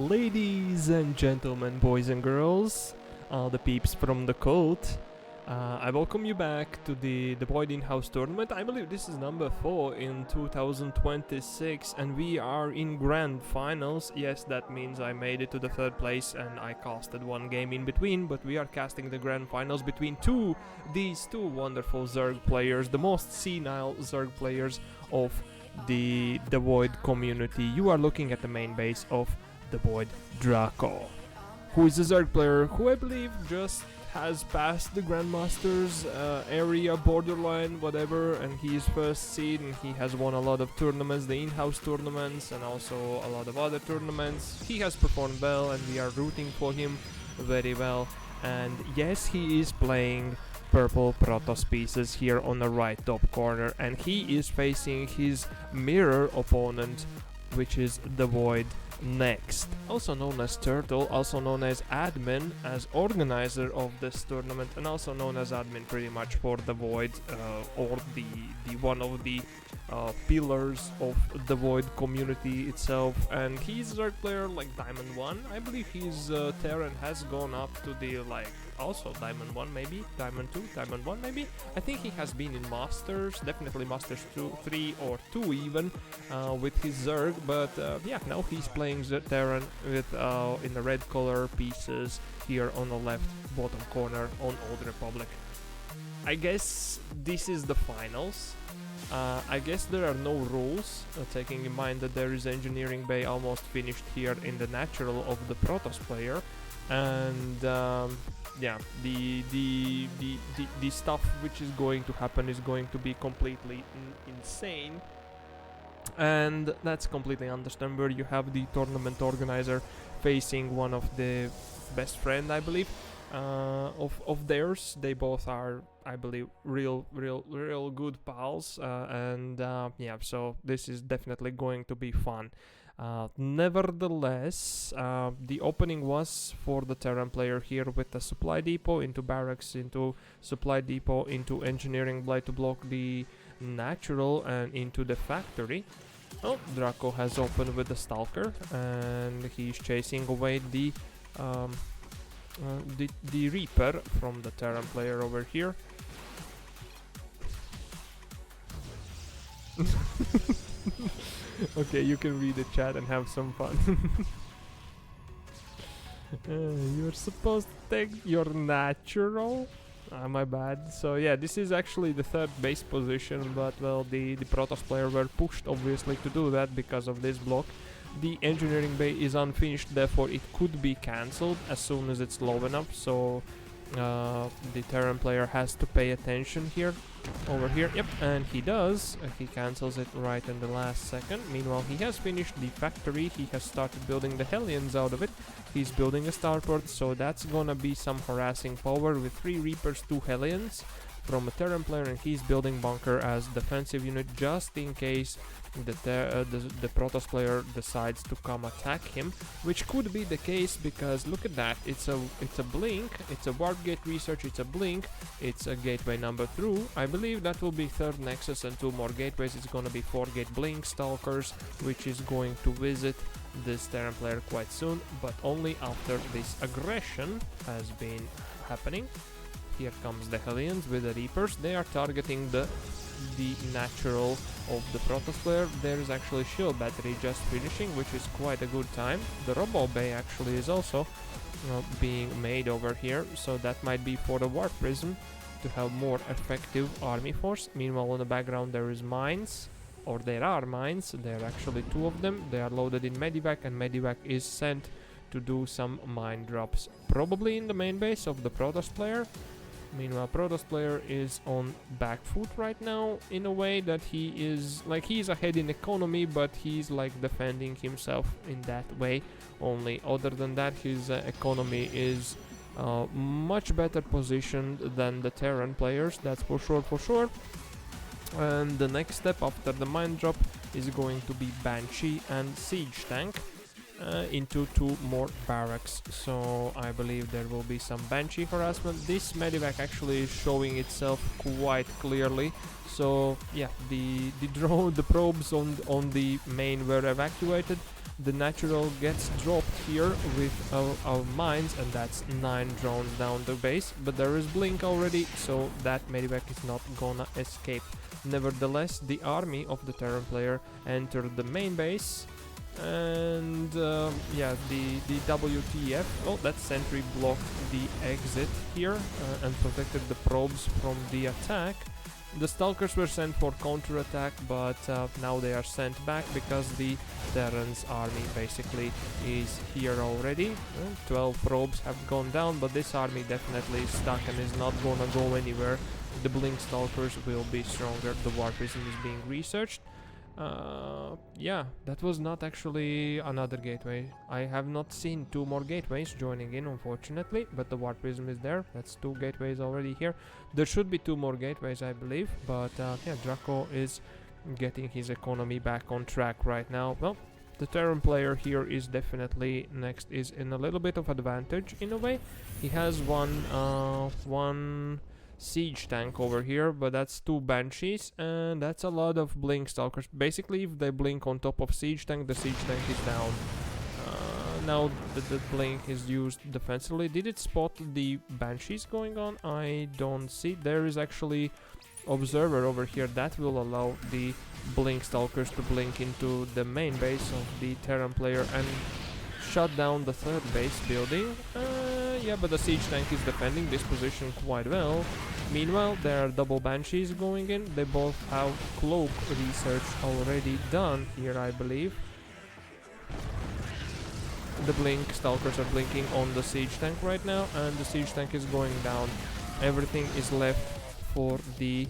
Ladies and gentlemen, boys and girls, all the peeps from the cult, I welcome you back to the DeVoid in-house tournament. I believe this is number 4 in 2026 and we are in grand finals. Yes, that means I made it to the 3rd place and I casted one game in between, but we are casting the grand finals between these two wonderful Zerg players, the most senile Zerg players of the DeVoid community. You are looking at the main base of DeVoid Draco, who is a Zerg player who I believe just has passed the Grandmasters area, borderline, whatever, and he is first seed and he has won a lot of tournaments, the in-house tournaments and also a lot of other tournaments. He has performed well and we are rooting for him very well. And yes, he is playing purple Protoss pieces here on the right top corner, and he is facing his mirror opponent, which is DeVoid NeXT, also known as Turtle, also known as admin, as organizer of this tournament, and also known as admin pretty much for DeVoid, or the one of the pillars of the DeVoid community itself. And he's a Zerg player like Diamond 1. I believe his Terran has gone up to the also Diamond 1 maybe, Diamond 2, Diamond 1 maybe. I think he has been in Masters, definitely Masters 2, 3 or 2 even, with his Zerg, but yeah, now he's playing the Terran with in the red color pieces here on the left bottom corner on Old Republic. I guess this is the finals. I guess there are no rules, taking in mind that there is Engineering Bay almost finished here in the natural of the Protoss player, and yeah, the stuff which is going to happen is going to be completely insane, and that's completely understandable. You have the tournament organizer facing one of the best friend, I believe, of theirs. They both are, I believe, real good pals, and yeah, so this is definitely going to be fun. Nevertheless, the opening was for the Terran player here with the supply depot into barracks, into supply depot, into engineering blade to block the natural, and into the factory. Oh, Draco has opened with the Stalker and he's chasing away the Reaper from the Terran player over here. Okay, you can read the chat and have some fun. You're supposed to take your natural? My bad. So yeah, this is actually the 3rd base position, but well, the Protoss player were pushed obviously to do that because of this block. The engineering bay is unfinished, therefore it could be cancelled as soon as it's low enough, so the Terran player has to pay attention here, over here. Yep, and he does. He cancels it right in the last second. Meanwhile, he has finished the factory. He has started building the Hellions out of it. He's building a starport, so that's gonna be some harassing power with 3 Reapers, 2 Hellions from a Terran player, and he's building bunker as defensive unit just in case the Protoss player decides to come attack him, which could be the case because look at that, it's a blink, it's a warp gate research, it's a blink, it's a gateway number 2. I believe that will be 3rd nexus and 2 more gateways. It's gonna be 4 gate blink stalkers, which is going to visit this Terran player quite soon, but only after this aggression has been happening. Here comes the Hellions with the Reapers. They are targeting the natural of the Protoss player. There is actually shield battery just finishing, which is quite a good time. The Robo Bay actually is also being made over here, so that might be for the Warp Prism to have more effective army force. Meanwhile, in the background there is mines, or there are mines. There are actually 2 of them. They are loaded in Medivac, and Medivac is sent to do some mine drops, probably in the main base of the Protoss player. Meanwhile, Protoss player is on back foot right now, in a way that he is he's ahead in economy, but he's defending himself in that way only. Other than that, his economy is much better positioned than the Terran players, that's for sure. And the next step after the mine drop is going to be Banshee and Siege Tank. Into 2 more barracks, so I believe there will be some Banshee harassment. This Medivac actually is showing itself quite clearly, so yeah, the probes on the main were evacuated, The natural gets dropped here with our mines, and that's 9 drones down the base, but there is blink already, so that medivac is not gonna escape. Nevertheless, the army of the Terran player entered the main base, and yeah, the WTF, oh, that sentry blocked the exit here and protected the probes from the attack. The Stalkers were sent for counterattack, but now they are sent back because the Terran's army basically is here already. 12 probes have gone down, but this army definitely is stuck and is not gonna go anywhere. The Blink Stalkers will be stronger. The War Prism is being researched. Yeah, that was not actually another gateway. I have not seen 2 more gateways joining in, unfortunately, but the War Prism is there. That's 2 gateways already here. There should be 2 more gateways, I believe, but yeah, Draco is getting his economy back on track right now. Well, the Terran player here is definitely NeXT is in a little bit of advantage in a way. He has one siege tank over here, but that's 2 banshees, and that's a lot of blink stalkers. Basically, if they blink on top of siege tank, the siege tank is down. Now the blink is used defensively. Did it spot the banshees going on? I don't see. There is actually observer over here that will allow the blink stalkers to blink into the main base of the Terran player and shut down the 3rd base building. Yeah, but the siege tank is defending this position quite well. Meanwhile, there are double banshees going in. They both have cloak research already done here, I believe. The blink stalkers are blinking on the siege tank right now, and the siege tank is going down. Everything is left for the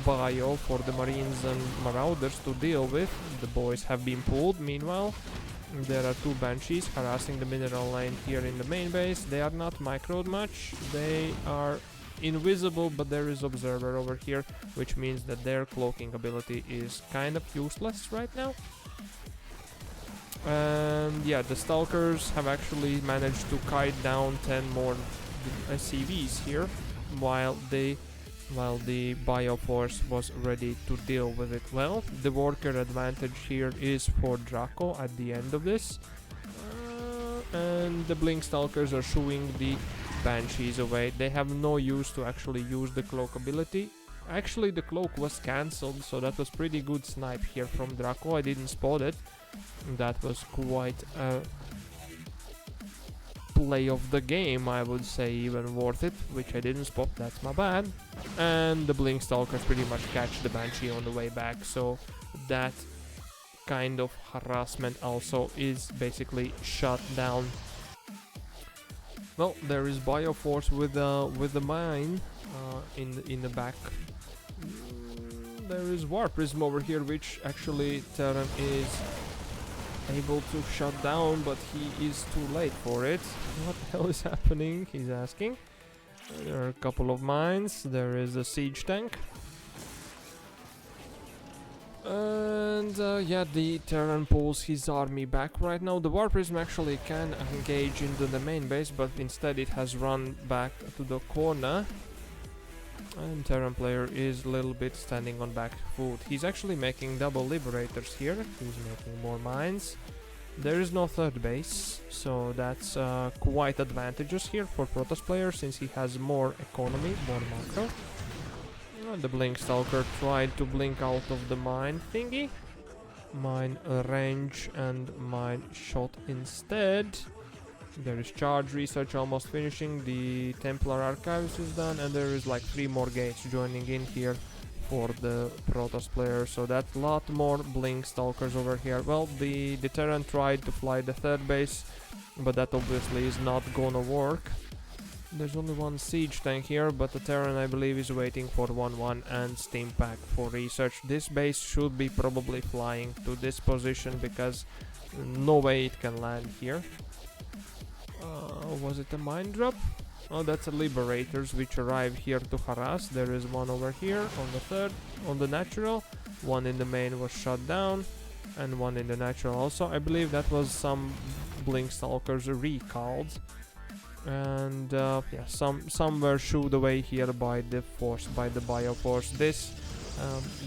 bio, for the marines and marauders to deal with. The boys have been pulled. Meanwhile, there are 2 banshees harassing the mineral line here in the main base. They are not microed much. They are invisible, but there is observer over here, which means that their cloaking ability is kind of useless right now. And yeah, the stalkers have actually managed to kite down 10 more SCVs here, while the Bioforce was ready to deal with it. Well, the worker advantage here is for Draco at the end of this, and the blink stalkers are shooing the banshees away. They have no use to actually use the cloak ability. Actually, the cloak was cancelled, so that was pretty good snipe here from Draco. I didn't spot it. That was quite a play of the game, I would say, even worth it, which I didn't spot, that's my bad. And the blink stalkers pretty much catch the banshee on the way back, so that kind of harassment also is basically shut down. Well, there is Bioforce with the mine in the back. There is War Prism over here, which actually Terran is able to shut down, but he is too late for it. What the hell is happening? He's asking. There are a couple of mines. There is a siege tank. And yeah, the Terran pulls his army back right now. The War Prism actually can engage into the main base, but instead it has run back to the corner. And Terran player is a little bit standing on back foot. He's actually making double liberators here. He's making more mines. There is no 3rd base, so that's quite advantageous here for Protoss player, since he has more economy, more macro. The blink stalker tried to blink out of the mine thingy. Mine range and mine shot instead. There is charge research almost finishing. The Templar Archives is done, and there is like 3 more gates joining in here for the Protoss player. So that's a lot more blink stalkers over here. Well, the Terran tried to fly the 3rd base, but that obviously is not gonna work. There's only 1 siege tank here, but the Terran, I believe, is waiting for 1-1 and Steam Pack for research. This base should be probably flying to this position, because no way it can land here. Was it a mine drop? Oh, that's a Liberators which arrive here to harass. There is one over here on the 3rd, on the natural. One in the main was shot down, and one in the natural also. I believe that was some blink stalkers recalled. And yeah, some were shooed away here by the force, by the Bioforce. This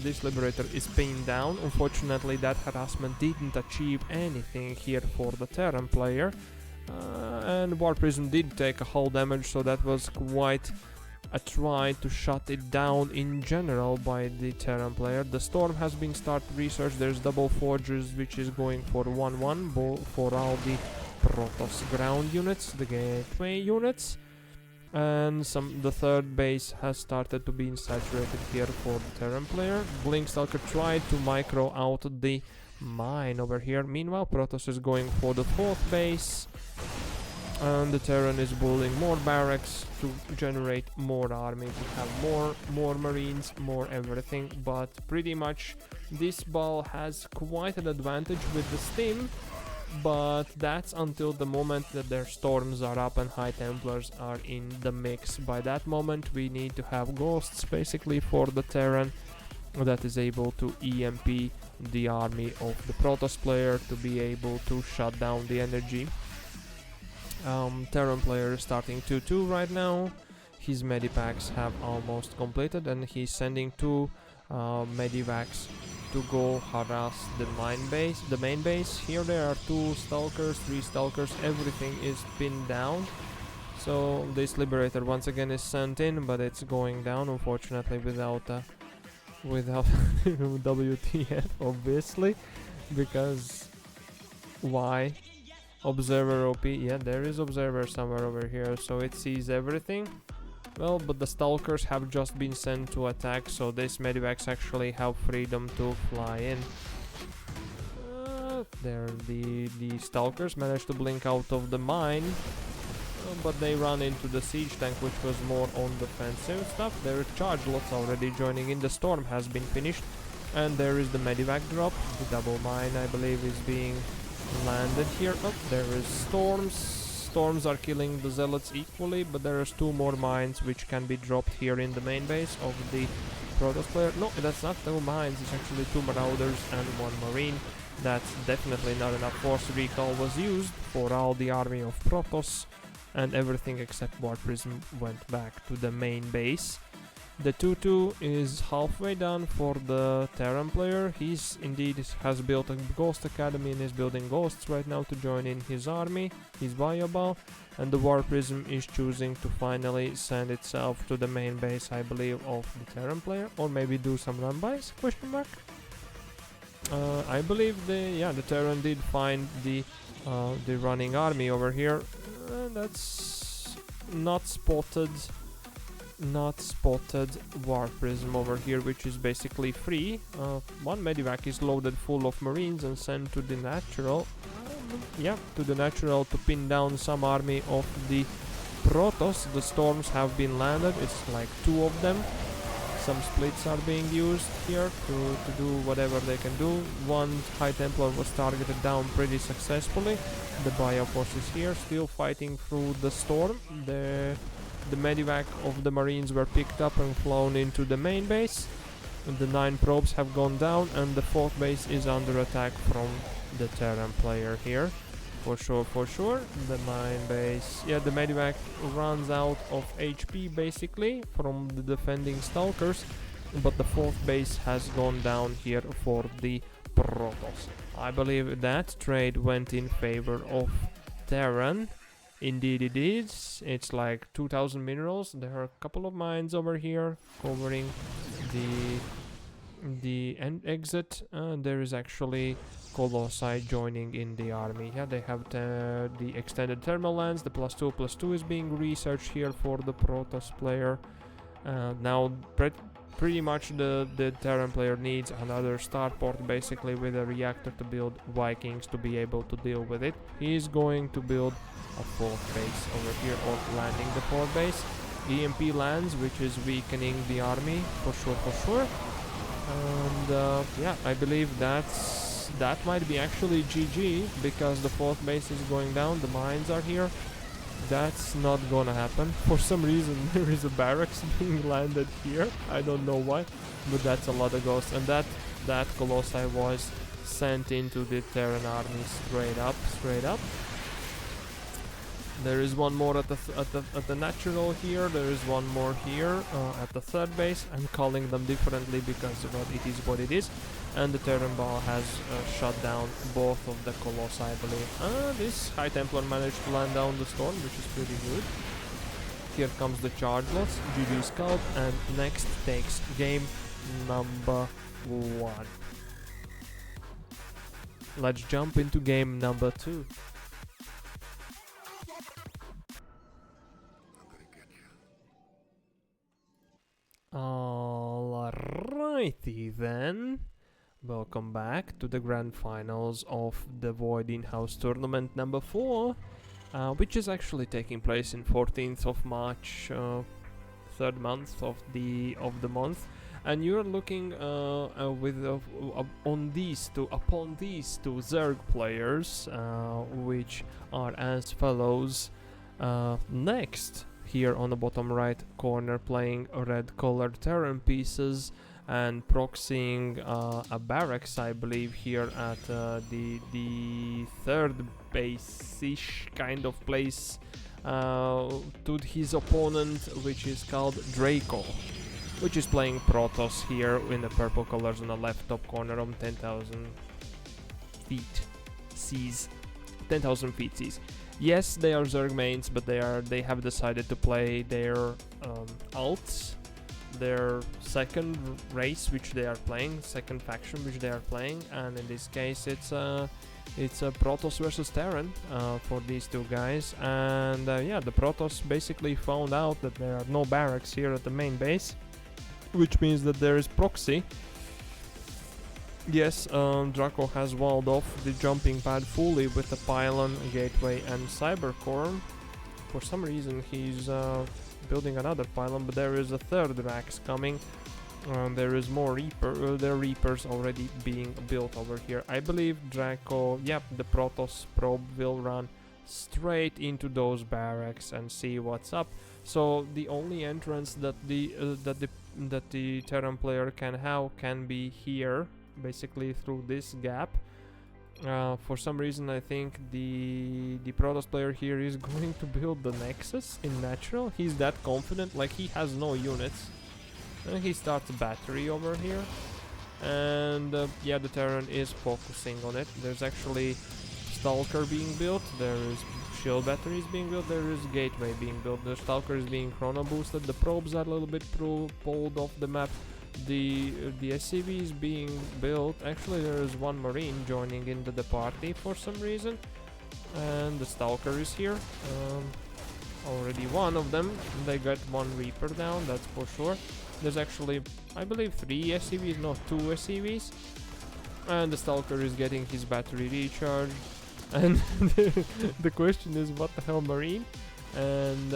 This Liberator is pinned down. Unfortunately, that harassment didn't achieve anything here for the Terran player. And War Prism did take a hull damage, so that was quite a try to shut it down in general by the Terran player. The Storm has been started research. There's double Forgers, which is going for 1-1 for all the Protoss ground units, the gateway units. And the third base has started to be saturated here for the Terran player. Blinkstalker tried to micro out the mine over here. Meanwhile, Protoss is going for the fourth base. And the Terran is building more barracks to generate more army, to have more marines, more everything. But pretty much this ball has quite an advantage with the stim. But that's until the moment that their storms are up and High Templars are in the mix. By that moment we need to have ghosts basically for the Terran that is able to EMP the army of the Protoss player to be able to shut down the energy. Terran player is starting 2-2 right now. His medipacks have almost completed and he's sending 2 medivacs to go harass the main base. Here there are 2 stalkers, 3 stalkers, everything is pinned down. So this Liberator once again is sent in, but it's going down unfortunately without WTF obviously, because why? Observer OP, yeah, there is observer somewhere over here, so it sees everything. Well, but the stalkers have just been sent to attack, so this medivacs actually have freedom to fly in. There, the stalkers managed to blink out of the mine, but they run into the siege tank, which was more on defensive stuff. There are charge lots already joining in. The storm has been finished, and there is the medivac drop. The double mine, I believe, is being landed here. Oh, there is storms. Storms are killing the zealots equally, but there's 2 more mines which can be dropped here in the main base of the Protoss player. No, that's not 2 mines, it's actually 2 marauders and 1 marine. That's definitely not enough. Force recall was used for all the army of Protoss, and everything except War Prism went back to the main base. The 2-2 is halfway done for the Terran player. He's indeed has built a Ghost Academy and is building ghosts right now to join in his army, his Bioball. And the War Prism is choosing to finally send itself to the main base, I believe, of the Terran player. Or maybe do some run-bys, question mark? I believe the Terran did find the running army over here. That's not spotted War Prism over here, which is basically free. 1 medivac is loaded full of marines and sent to the natural. To pin down some army of the Protoss. The storms have been landed. It's like 2 of them. Some splits are being used here to do whatever they can do. 1 High Templar was targeted down pretty successfully. The Bio Force is here, still fighting through the storm. The medivac of the marines were picked up and flown into the main base. The 9 probes have gone down, and the 4th base is under attack from the Terran player here. For sure. The main base, the medivac runs out of HP basically from the defending stalkers, but the 4th base has gone down here for the Protoss. I believe that trade went in favor of Terran. Indeed it is. It's like 2000 minerals. There are a couple of mines over here covering the end exit. There is actually Colossi joining in the army. Yeah, they have the extended thermal lance. The +2/+2 is being researched here for the Protoss player. Now pretty much the Terran player needs another starport basically with a reactor to build Vikings to be able to deal with it. He's going to build a 4th base over here, or landing the 4th base. EMP lands, which is weakening the army for sure. And I believe that might be actually GG, because the 4th base is going down. The mines are here. That's not gonna happen. For some reason there is a barracks being landed here. I don't know why, but that's a lot of ghosts. And that Colossi was sent into the Terran army straight up. There is one more at the natural here. There is one more here at the third base. I'm calling them differently because well, it is what it is. And the Terran Ball has shut down both of the Colossi, I believe. This High Templar managed to land down the Storm, which is pretty good. Here comes the Chargeless, GG Scout, and NeXT takes game number 1. Let's jump into game number 2. Alrighty then. Welcome back to the grand finals of DeVoid in-house tournament number 4, which is actually taking place in 14th of March, third month of the month, and you're looking upon these two Zerg players, which are as follows. NeXT here on the bottom right corner playing red colored Terran pieces and proxying a barracks, I believe, here at the third base-ish kind of place to his opponent, which is called Draco, which is playing Protoss here in the purple colors on the left top corner on 10,000 feet seas. 10,000 feet seas. Yes, they are Zerg mains, but they have decided to play their alts, their second race which they are playing, second faction which they are playing, and in this case it's a Protoss versus Terran for these two guys. And yeah, the Protoss basically found out that there are no barracks here at the main base, which means that there is proxy. Yes, Draco has walled off the jumping pad fully with the pylon, gateway, and cyber core. For some reason he's building another pylon, but there is a third Rax coming. There is more there are Reapers already being built over here. I believe Draco, yep, the Protoss probe will run straight into those barracks and see what's up. So the only entrance that the Terran player can have can be here, basically through this gap. For some reason I think the Protoss player here is going to build the Nexus in natural. He's that confident, like he has no units. And he starts a battery over here. And yeah, the Terran is focusing on it. There's actually Stalker being built, there is shield batteries being built, there is gateway being built, the Stalker is being chrono boosted, the probes are a little bit pulled off the map. The SCV is being built. Actually there is one Marine joining into the party for some reason, and the Stalker is here. Already one of them. They got one Reaper down, that's for sure. There's actually, I believe, 3 SCVs, not 2 SCVs. And the Stalker is getting his battery recharged. And the question is, what the hell, Marine? And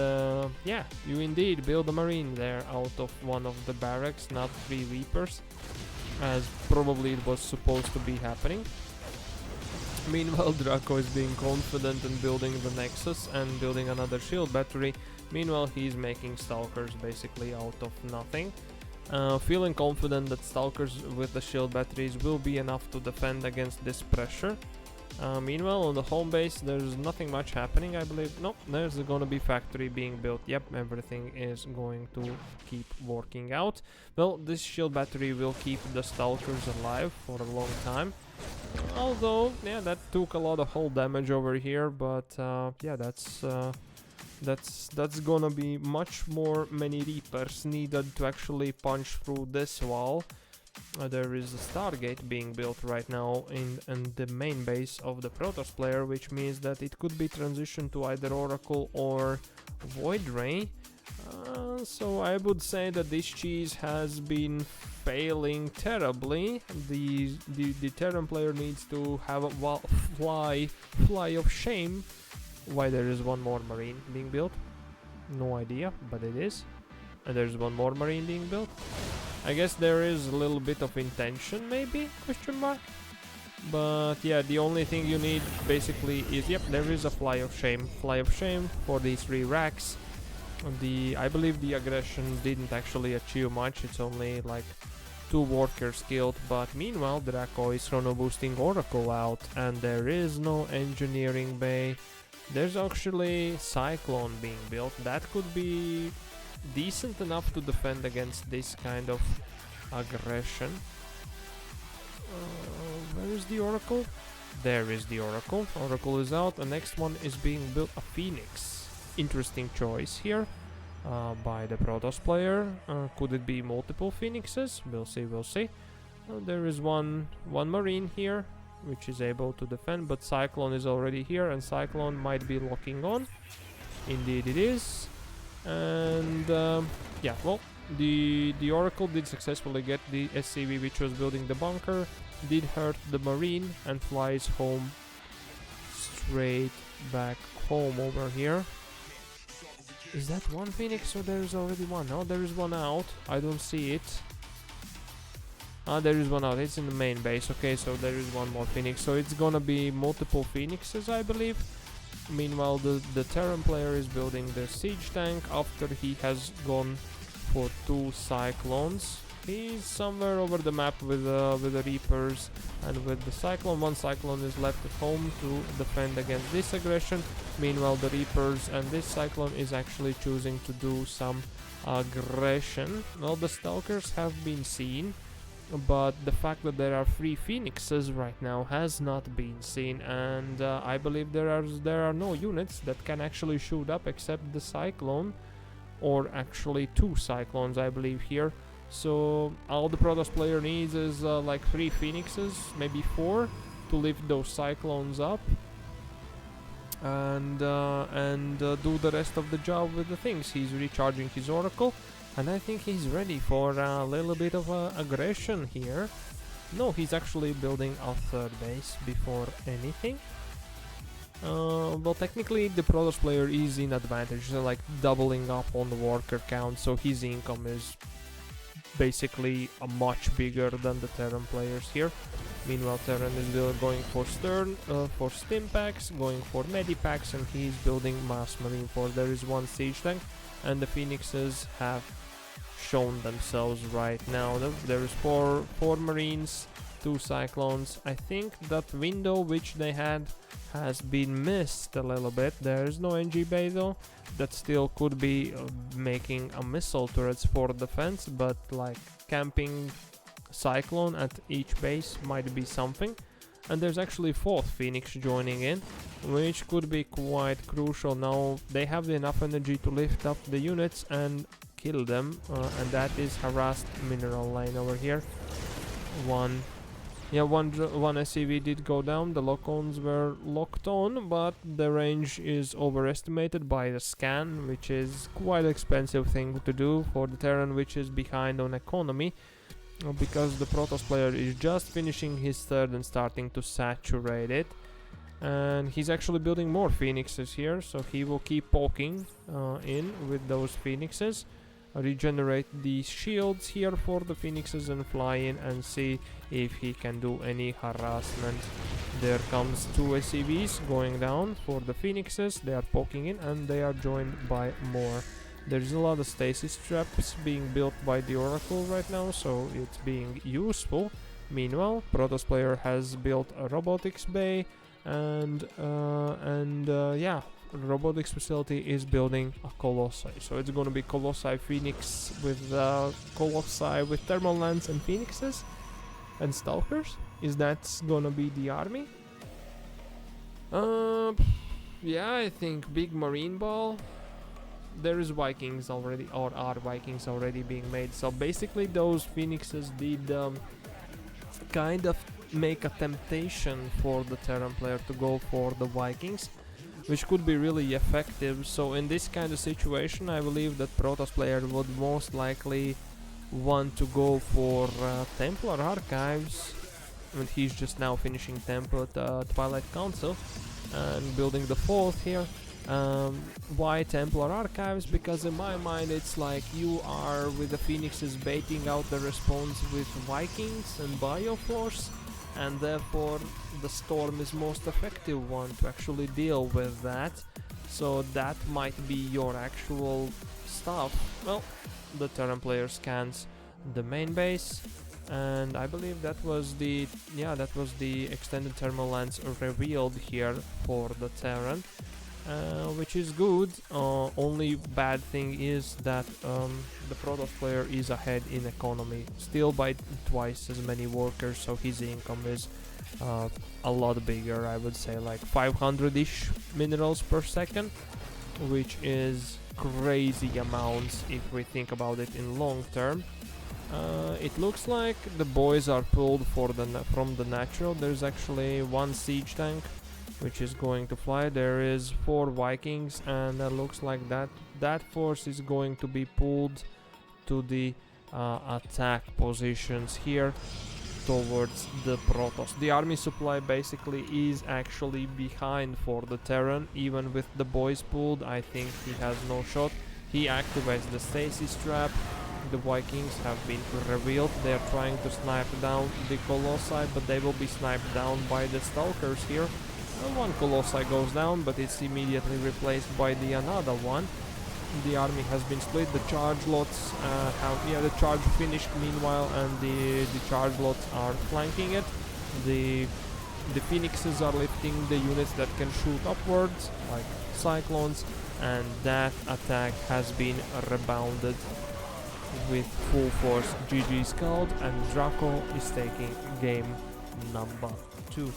yeah, you indeed build a Marine there out of one of the barracks, not 3 Reapers, as probably it was supposed to be happening. Meanwhile, Draco is being confident in building the Nexus and building another shield battery. Meanwhile, he's making Stalkers basically out of nothing. Feeling confident that Stalkers with the shield batteries will be enough to defend against this pressure. Meanwhile, on the home base, there's nothing much happening, I believe. Nope, there's gonna be factory being built. Yep, everything is going to keep working out. Well, this shield battery will keep the Stalkers alive for a long time. Although, yeah, that took a lot of hull damage over here, but yeah, that's gonna be much more many Reapers needed to actually punch through this wall. There is a Stargate being built right now in the main base of the Protoss player, which means that it could be transitioned to either Oracle or Void Ray. So I would say that this cheese has been failing terribly. The Terran player needs to have a fly of shame. Why there is one more Marine being built? No idea, but it is. And there's one more Marine being built. I guess there is a little bit of intention, maybe? Question mark. But yeah, the only thing you need basically is, yep, there is a fly of shame. Fly of shame for these 3 racks. I believe the aggression didn't actually achieve much. It's only like 2 workers killed. But meanwhile, Draco is chrono boosting Oracle out, and there is no engineering bay There's actually Cyclone being built. That could be decent enough to defend against this kind of aggression. Where is the Oracle? There is the Oracle. Oracle is out. The next one is being built, a Phoenix. Interesting choice here by the Protoss player. Could it be multiple Phoenixes? We'll see, we'll see. There is one Marine here, which is able to defend, but Cyclone is already here, and Cyclone might be locking on. Indeed it is. And yeah, well, the Oracle did successfully get the SCV, which was building the bunker, did hurt the Marine, and flies home, straight back home over here. Is that one Phoenix, or there is already one? No, there is one out. I don't see it. There is one out. It's in the main base. Okay, so there is one more Phoenix. So it's gonna be multiple Phoenixes, I believe. Meanwhile, the Terran player is building the siege tank after he has gone for 2 Cyclones. He's somewhere over the map with the Reapers and with the Cyclone. One Cyclone is left at home to defend against this aggression. Meanwhile, the Reapers and this Cyclone is actually choosing to do some aggression. Well, the Stalkers have been seen, but the fact that there are 3 Phoenixes right now has not been seen, and I believe there are no units that can actually shoot up except the Cyclone, or actually 2 Cyclones, I believe, here. So all the Protoss player needs is like 3 Phoenixes, maybe 4, to lift those Cyclones up and do the rest of the job with the things. He's recharging his Oracle, and I think he's ready for a little bit of aggression here. No, he's actually building a 3rd base before anything. Well, technically the Protoss player is in advantage, so like doubling up on the worker count, so his income is basically much bigger than the Terran players here. Meanwhile, Terran is going for for stim packs, going for medipacks, and he's building mass marine force. There is one siege tank, and the Phoenixes have shown themselves right now. There is four Marines, 2 Cyclones. I think that window which they had has been missed a little bit. There is no NG bay though. That still could be making a missile turrets for defense, but like camping Cyclone at each base might be something. And there's actually 4th Phoenix joining in, which could be quite crucial. Now they have enough energy to lift up the units and kill them, and that is harassed mineral line over here. One SCV did go down. The lock-ons were locked on, but the range is overestimated by the scan, which is quite expensive thing to do for the Terran, which is behind on economy, because the Protoss player is just finishing his 3rd and starting to saturate it. And he's actually building more Phoenixes here, so he will keep poking in with those Phoenixes, regenerate the shields here for the Phoenixes, and fly in and see if he can do any harassment. There comes 2 SCVs going down for the Phoenixes. They are poking in, and they are joined by more. There's a lot of stasis traps being built by the Oracle right now, so it's being useful. Meanwhile, Protoss player has built a robotics bay, and yeah, robotics facility is building a Colossi. So it's gonna be Colossi Phoenix with Colossi with thermal lance and Phoenixes and Stalkers. Is that gonna be the army? Yeah, I think big marine ball. There is Vikings already, or are Vikings already being made. So basically those Phoenixes did kind of make a temptation for the Terran player to go for the Vikings, which could be really effective. So in this kind of situation, I believe that Protoss player would most likely want to go for Templar Archives, and he's just now finishing Temple at Twilight Council and building the 4th here. Why Templar Archives? Because in my mind it's like you are with the Phoenixes baiting out the response with Vikings and Bioforce, and therefore the Storm is most effective one to actually deal with that. So that might be your actual stuff. Well, the Terran player scans the main base, and I believe that was the extended thermal lance revealed here for the Terran. which is good. Only bad thing is that the Protoss player is ahead in economy, still by twice as many workers, so his income is a lot bigger. I would say like 500-ish minerals per second, which is crazy amounts if we think about it in long term. It looks like the boys are pulled from the natural. There's actually one siege tank which is going to fly. There is 4 Vikings, and it looks like that force is going to be pulled to the attack positions here towards the Protoss. The army supply basically is actually behind for the Terran. Even with the boys pulled, I think he has no shot. He activates the stasis trap. The Vikings have been revealed. They are trying to snipe down the Colossi, but they will be sniped down by the Stalkers here. One Colossi goes down, but it's immediately replaced by the another one. The army has been split. The charge lots the charge finished meanwhile, and the charge lots are flanking it. The Phoenixes are lifting the units that can shoot upwards, like Cyclones, and that attack has been rebounded with full force. GG Scald, and Draco is taking game number 2.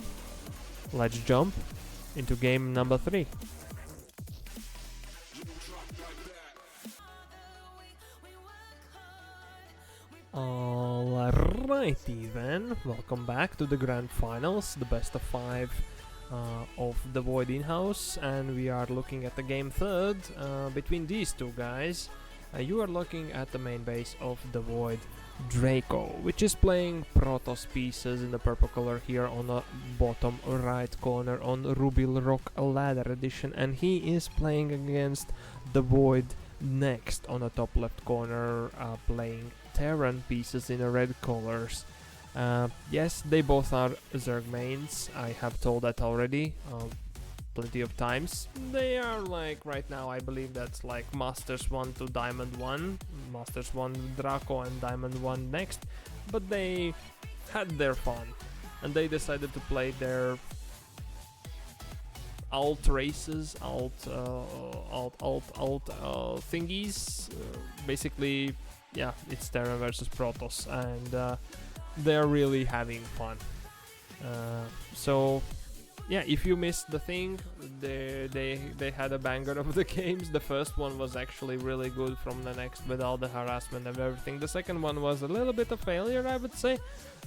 Let's jump into game number 3. Alrighty then, welcome back to the grand finals, the best of 5 of DeVoid in-house, and we are looking at the game 3rd between these two guys. You are looking at the main base of DeVoid, Draco, which is playing Protoss pieces in the purple color here on the bottom right corner on Rubil Rock Ladder Edition, and he is playing against DeVoid NeXT on the top left corner, playing Terran pieces in the red colors. Yes, they both are Zerg mains. I have told that already plenty of times. They are like, right now I believe that's like Masters 1 to Diamond 1, Masters 1 Draco and Diamond 1 NeXT, but they had their fun and they decided to play their alt races, alt thingies. Basically, yeah, it's Terra versus Protoss, and they're really having fun. So yeah, if you missed the thing, they had a banger of the games. The first one was actually really good from the NeXT with all the harassment and everything. The second one was a little bit of failure, I would say.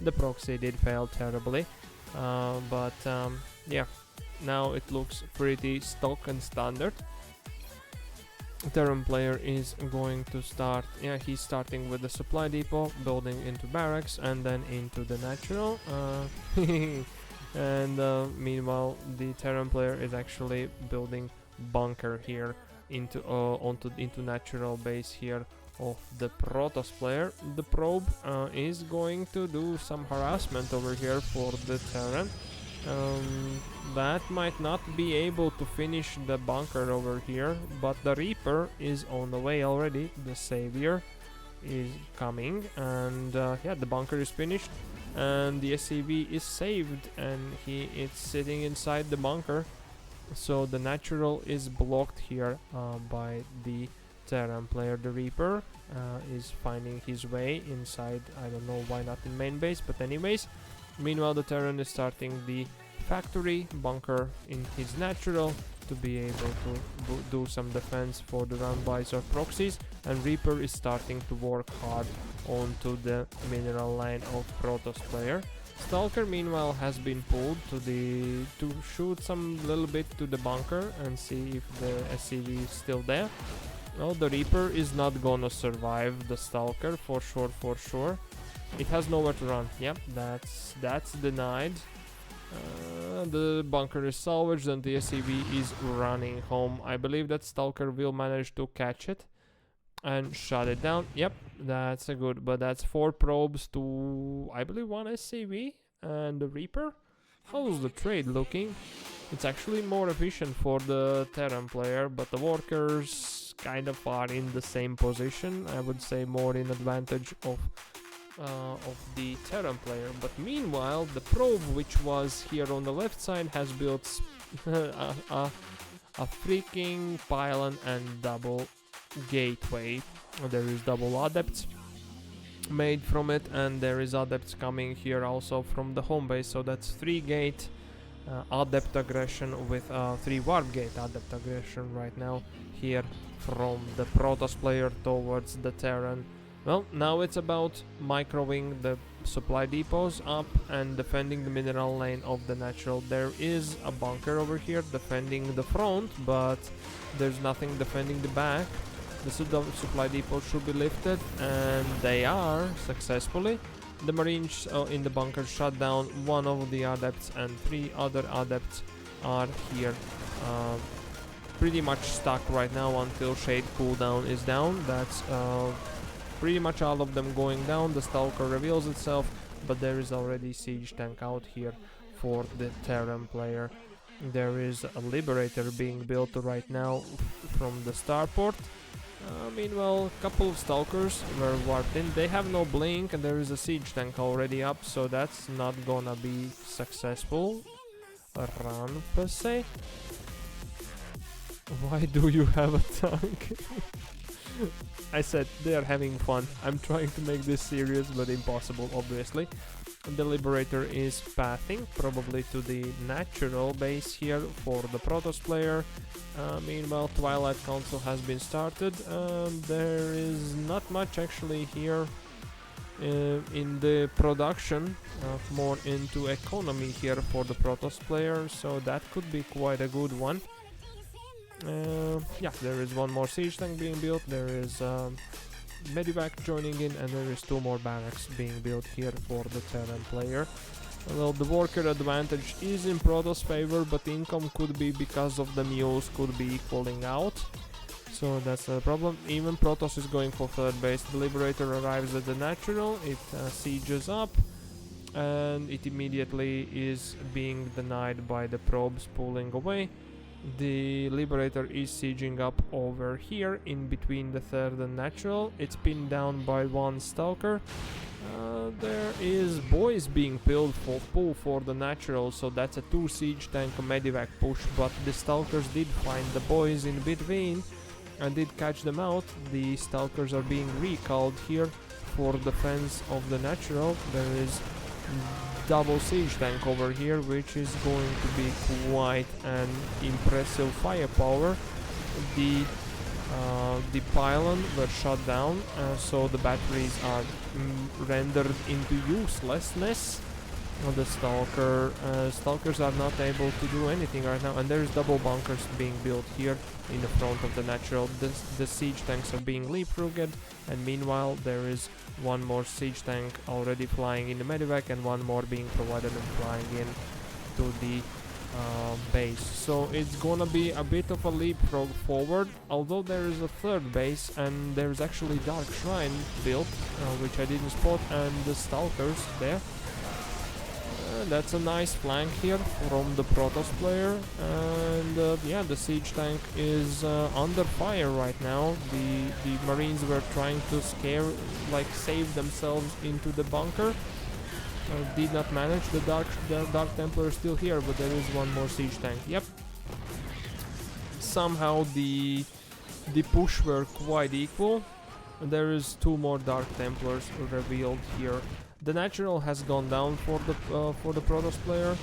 The proxy did fail terribly, but yeah, now it looks pretty stock and standard. Terran player is going to start, yeah, he's starting with the supply depot, building into barracks and then into the natural. And meanwhile, the Terran player is actually building bunker here into natural base here of the Protoss player. The probe is going to do some harassment over here for the Terran. That might not be able to finish the bunker over here, but the Reaper is on the way already. The Savior is coming, and yeah, the bunker is finished, and the SCV is saved, and he is sitting inside the bunker. So the natural is blocked here by the Terran player. The Reaper is finding his way inside. I don't know why not in main base, but anyways. Meanwhile, the Terran is starting the factory bunker in his natural to be able to do some defense for the run-bys or proxies, and Reaper is starting to work hard onto the mineral line of Protoss player. Stalker meanwhile has been pulled to shoot some little bit to the bunker and see if the SCV is still there. Well, the Reaper is not gonna survive the Stalker for sure. It has nowhere to run. Yep, that's denied. The bunker is salvaged and the SCV is running home. I believe that Stalker will manage to catch it and shut it down. Yep, that's a good, but that's 4 probes to, I believe, 1 SCV and the Reaper. How's the trade looking? It's actually more efficient for the Terran player, but the workers kind of are in the same position. I would say more in advantage of the Terran player. But meanwhile, the probe, which was here on the left side, has built a freaking pylon and double gateway. There is double adepts made from it, and there is adepts coming here also from the home base, so that's 3 gate adept aggression with 3 warp gate adept aggression right now here from the Protoss player towards the Terran. Well, now it's about microwing the supply depots up and defending the mineral lane of the natural. There is a bunker over here defending the front, but there's nothing defending the back. The supply depot should be lifted, and they are successfully. The Marines in the bunker shut down one of the adepts, and 3 other adepts are here pretty much stuck right now until shade cooldown is down. That's pretty much all of them going down. The Stalker reveals itself, but there is already siege tank out here for the Terran player. There is a Liberator being built right now from the starport. Meanwhile, a couple of Stalkers were warped in. They have no blink, and there is a siege tank already up, so that's not gonna be successful run per se. Why do you have a tank? I said they are having fun. I'm trying to make this serious, but impossible, obviously. The Liberator is pathing probably to the natural base here for the Protoss player. Meanwhile, Twilight Council has been started. There is not much actually here in the production, more into economy here for the Protoss player, so that could be quite a good one. Yeah, there is one more siege tank being built. There is Medivac joining in, and there is 2 more barracks being built here for the Terran player. Well, the worker advantage is in Protoss favor, but income could be, because of the mules, could be equaling out. So that's a problem. Even Protoss is going for 3rd base. The Liberator arrives at the natural, it sieges up, and it immediately is being denied by the probes pulling away. The Liberator is sieging up over here in between the 3rd and natural. It's pinned down by 1 Stalker. There is boys being pulled for the natural, so that's a 2 siege tank medivac push, but the Stalkers did find the boys in between and did catch them out. The Stalkers are being recalled here for defense of the natural. There is double siege tank over here, which is going to be quite an impressive firepower. The pylon were shut down, so the batteries are rendered into uselessness. The Stalkers are not able to do anything right now, and there's double bunkers being built here in the front of the natural. The siege tanks are being leapfrogged, and meanwhile there is 1 more siege tank already flying in the medivac, and 1 more being provided and flying in to the base. So it's gonna be a bit of a leapfrog forward, although there is a 3rd base, and there's actually Dark Shrine built, which I didn't spot, and the Stalkers there. That's a nice flank here from the Protoss player, and yeah, the siege tank is under fire right now. The Marines were trying to save themselves into the bunker. Did not manage. The Dark Templar is still here, but there is 1 more siege tank. Yep. Somehow the push were quite equal. There is 2 more Dark Templars revealed here. The natural has gone down for the Protoss player.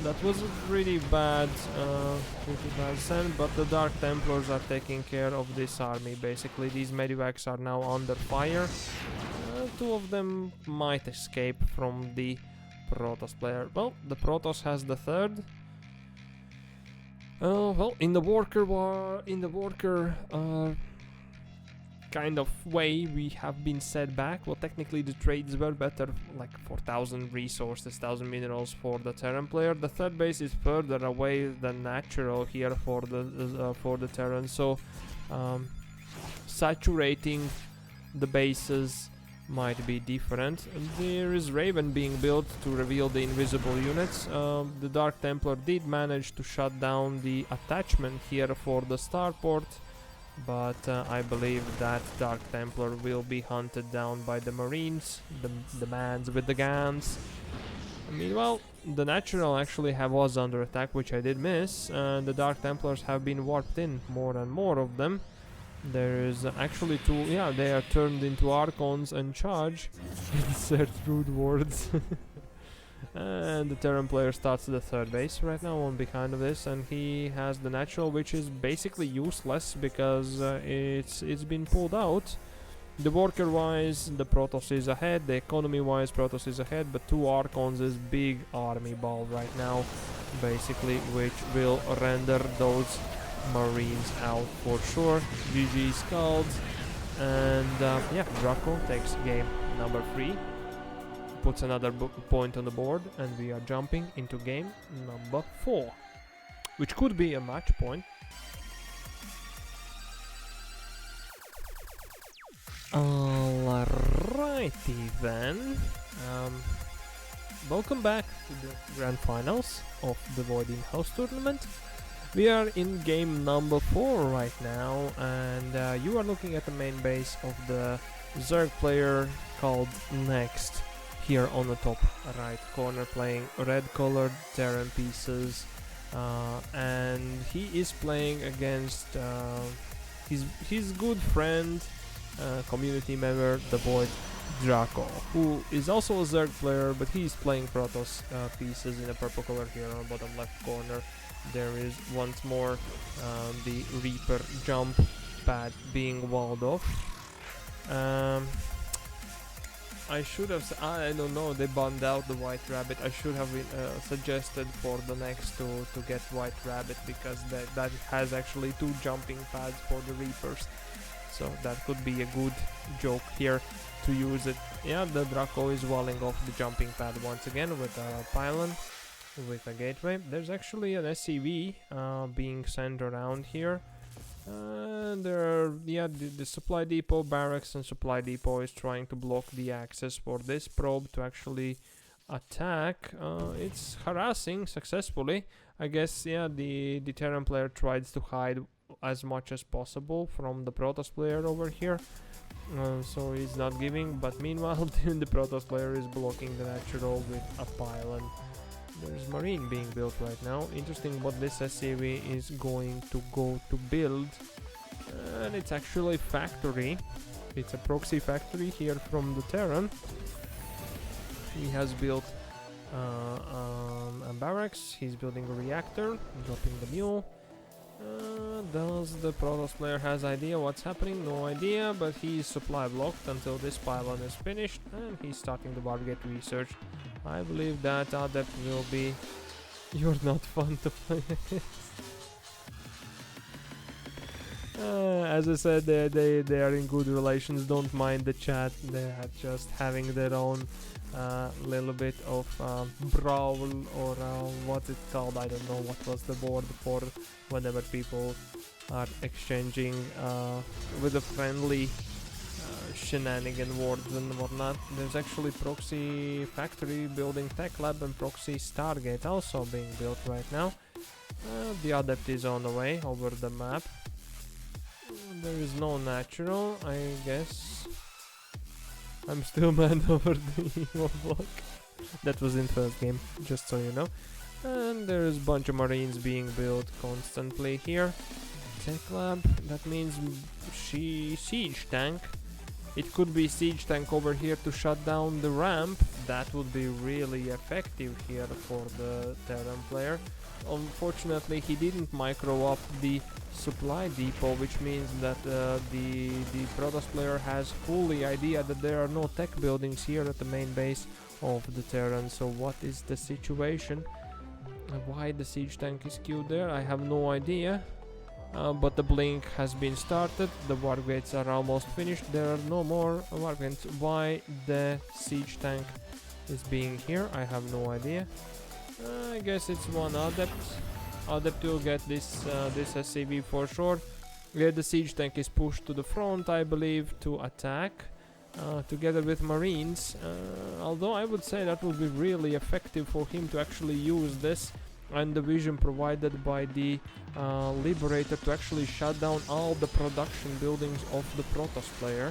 That was a pretty bad send, but the Dark Templars are taking care of this army. Basically, these medivacs are now under fire. 2 of them might escape from the Protoss player. Well, the Protoss has the 3rd. Well, in the worker kind of way, we have been set back. Well, technically the trades were better, like 4,000 resources, 1,000 minerals for the Terran player. The 3rd base is further away than natural here for the Terran, so saturating the bases might be different. There is Raven being built to reveal the invisible units. The Dark Templar did manage to shut down the attachment here for the starport, but I believe that Dark Templar will be hunted down by the Marines, the mans with the guns. Meanwhile, the Natural actually was under attack, which I did miss, and the Dark Templars have been warped in, more and more of them. There is actually two, yeah, they are turned into Archons and charge. Insert rude words. And the Terran player starts the third base right now, one behind of this, and he has the Natural, which is basically useless because it's been pulled out. The worker-wise, the Protoss is ahead, the economy-wise, Protoss is ahead, but two Archons is big army ball right now, basically, which will render those Marines out for sure. GG Skulls, and yeah, Draco takes game number 3, puts another point on the board, and we are jumping into game number 4, which could be a match point. Alrighty then, welcome back to the grand finals of the DeVoid in-house tournament. We are in game number 4 right now, and you are looking at the main base of the Zerg player called NeXT here on the top right corner, playing red colored Terran pieces, and he is playing against his good friend, community member, DeVoid Draco, who is also a Zerg player, but he's playing Protoss pieces in a purple color here on the bottom left corner. There is once more the Reaper jump pad being walled off. I should have, I don't know, they banned out the White Rabbit. I should have suggested for the next to get White Rabbit, because that has actually 2 jumping pads for the Reapers. So that could be a good joke here to use it. Yeah, the Draco is walling off the jumping pad once again with a pylon, with a gateway. There's actually an SCV being sent around here. There are, yeah, the supply depot, barracks and supply depot is trying to block the access for this probe to actually attack. It's harassing successfully. I guess, yeah, the Terran player tries to hide as much as possible from the Protoss player over here. So he's not giving, but meanwhile the Protoss player is blocking the Natural with a pylon. There's Marine being built right now. Interesting what this SCV is going to go to build. And it's actually factory. It's a proxy factory here from the Terran. He has built a barracks. He's building a reactor, dropping the mule. Does the Protoss player has idea what's happening? No idea, but he's supply blocked until this pylon is finished, and he's starting the Wargate research. I believe that Adept will be... You're not fun to play against. As I said, they are in good relations, don't mind the chat, they are just having their own little bit of brawl, or what's it called, I don't know what was the word for whenever people are exchanging with a friendly shenanigan words and whatnot. There's actually proxy factory building tech lab and proxy Stargate also being built right now. The Adept is on the way over the map. There is no Natural, I guess. I'm still mad over the Evo block. That was in first game, just so you know. And there's a bunch of Marines being built constantly here. Tech lab, that means siege tank. It could be siege tank over here to shut down the ramp. That would be really effective here for the Terran player. Unfortunately, he didn't micro up the supply depot, which means that the Protoss player has fully idea that there are no tech buildings here at the main base of the Terran. So what is the situation? Why the siege tank is queued there, I have no idea. But the blink has been started, the wargates are almost finished, there are no more wargates. Why the siege tank is being here, I have no idea. I guess it's one Adept. Adept will get this SCV for sure. Yeah, the siege tank is pushed to the front, I believe, to attack together with Marines. Although I would say that would be really effective for him to actually use this and the vision provided by the Liberator to actually shut down all the production buildings of the Protoss player.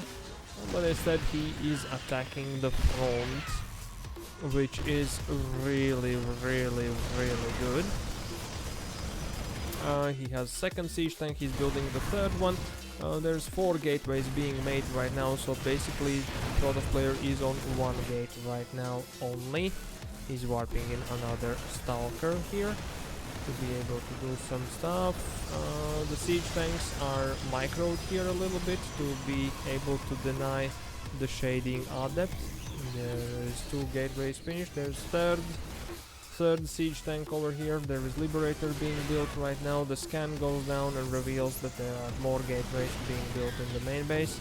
But instead he is attacking the front. which is really, really, really good. He has second siege tank, he's building the third one. There's 4 gateways being made right now, so basically Protoss player is on 1 gate right now only. He's warping in another Stalker here to be able to do some stuff. The siege tanks are microed here a little bit to be able to deny the shading adept. There's 2 gateways finished, there's third siege tank over here. There is Liberator being built right now. The scan goes down and reveals that there are more gateways being built in the main base,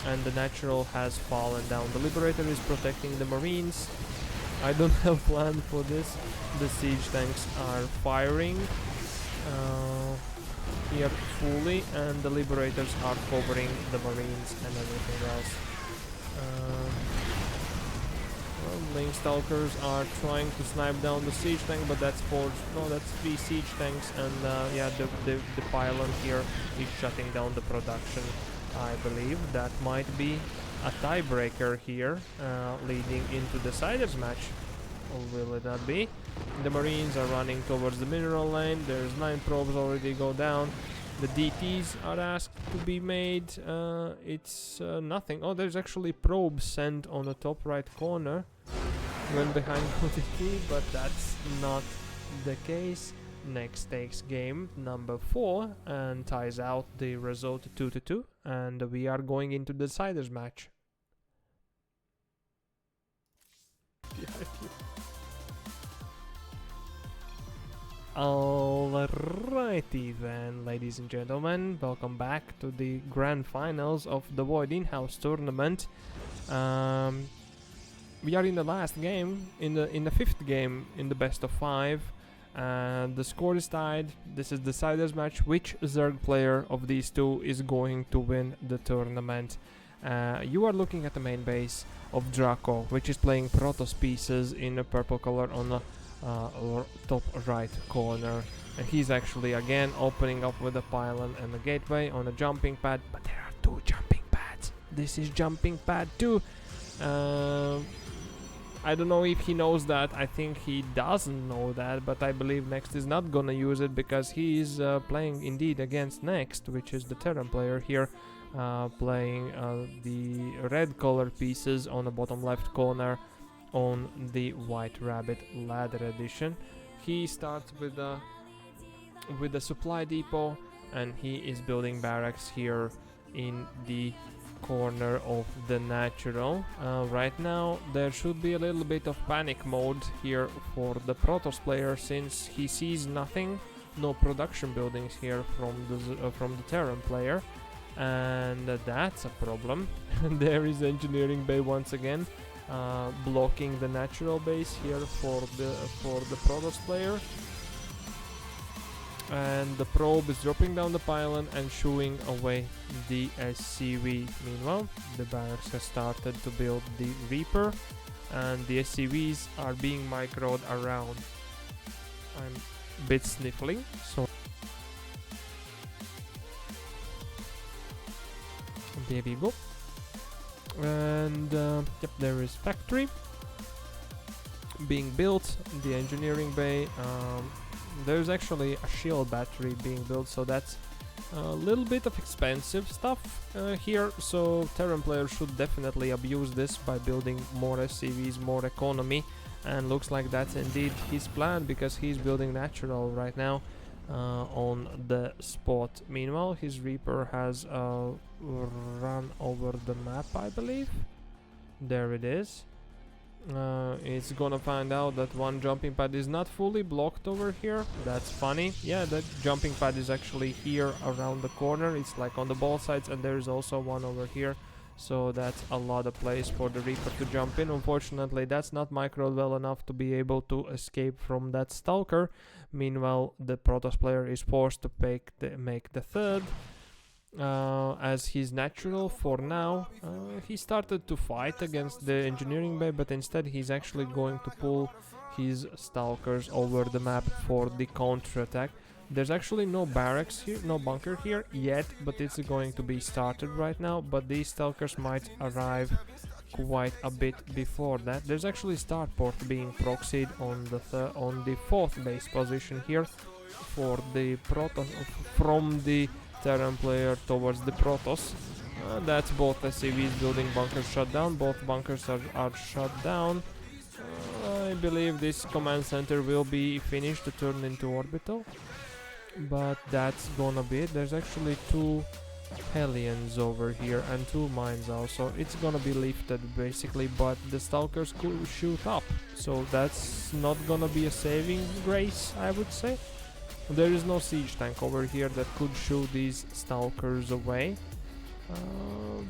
and the natural has fallen down. The Liberator is protecting the Marines. I don't have plan for this. The siege tanks are firing here fully, and the Liberators are covering the Marines and everything else. Lane Stalkers are trying to snipe down the siege tank, but that's 3 siege tanks, and yeah, the pylon here is shutting down the production. I believe that might be a tiebreaker here, leading into the Siders match. Or will it not be? The Marines are running towards the mineral lane. There's 9 probes already go down. The DTs are asked to be made. It's nothing. Oh, there's actually probes sent on the top right corner. Went behind DT, but that's not the case. NeXT takes game number 4 and ties out the result 2-2, and we are going into the Siders match. Alrighty then, ladies and gentlemen, welcome back to the grand finals of the DeVoid in-house tournament. We are in the last game, in the 5th game in the best of 5. The score is tied. This is the Siders match. Which Zerg player of these 2 is going to win the tournament? You are looking at the main base of Draco, which is playing Protoss pieces in a purple color on the top right corner, and he's actually again opening up with a pylon and a gateway on a jumping pad, but there are 2 jumping pads. This is jumping pad 2. I don't know if he knows that. I think he doesn't know that, but I believe NeXT is not gonna use it because he is playing indeed against NeXT, which is the Terran player here, playing the red color pieces on the bottom left corner on the White Rabbit ladder edition. He starts with a supply depot, and he is building barracks here in the corner of the natural. Right now there should be a little bit of panic mode here for the Protoss player, since he sees nothing, no production buildings here from the Terran player, and that's a problem. There is engineering bay once again, blocking the natural base here for the Protoss player, and the probe is dropping down the pylon and shooing away the SCV. Meanwhile, the barracks has started to build the Reaper, and the SCVs are being microed around. I'm a bit sniffling, so there we go. And yep, there is factory being built, the engineering bay. There's actually a shield battery being built, so that's a little bit of expensive stuff here, so Terran players should definitely abuse this by building more SCVs, more economy, and looks like that's indeed his plan, because he's building natural right now on the spot. Meanwhile, his Reaper has run over the map, I believe. There it is. It's gonna find out that one jumping pad is not fully blocked over here. That's funny. Yeah, that jumping pad is actually here around the corner. It's like on the ball sides, and there's also one over here. So that's a lot of place for the Reaper to jump in. Unfortunately, that's not microed well enough to be able to escape from that Stalker. Meanwhile, the Protoss player is forced to make the third. As he's natural for now. He started to fight against the engineering bay, but instead he's actually going to pull his Stalkers over the map for the counter-attack. There's actually no barracks here, no bunker here yet, but it's going to be started right now. But these Stalkers might arrive quite a bit before that. There's actually starport being proxied on the fourth base position here for the Protoss from the Terran player towards the Protoss. That's both SCVs building bunkers shut down. Both bunkers are shut down. I believe this command center will be finished to turn into orbital, but that's gonna be it. There's actually 2 Hellions over here and 2 mines also. It's gonna be lifted basically, but the Stalkers could shoot up, so that's not gonna be a saving grace, I would say. There is no siege tank over here that could shoot these Stalkers away.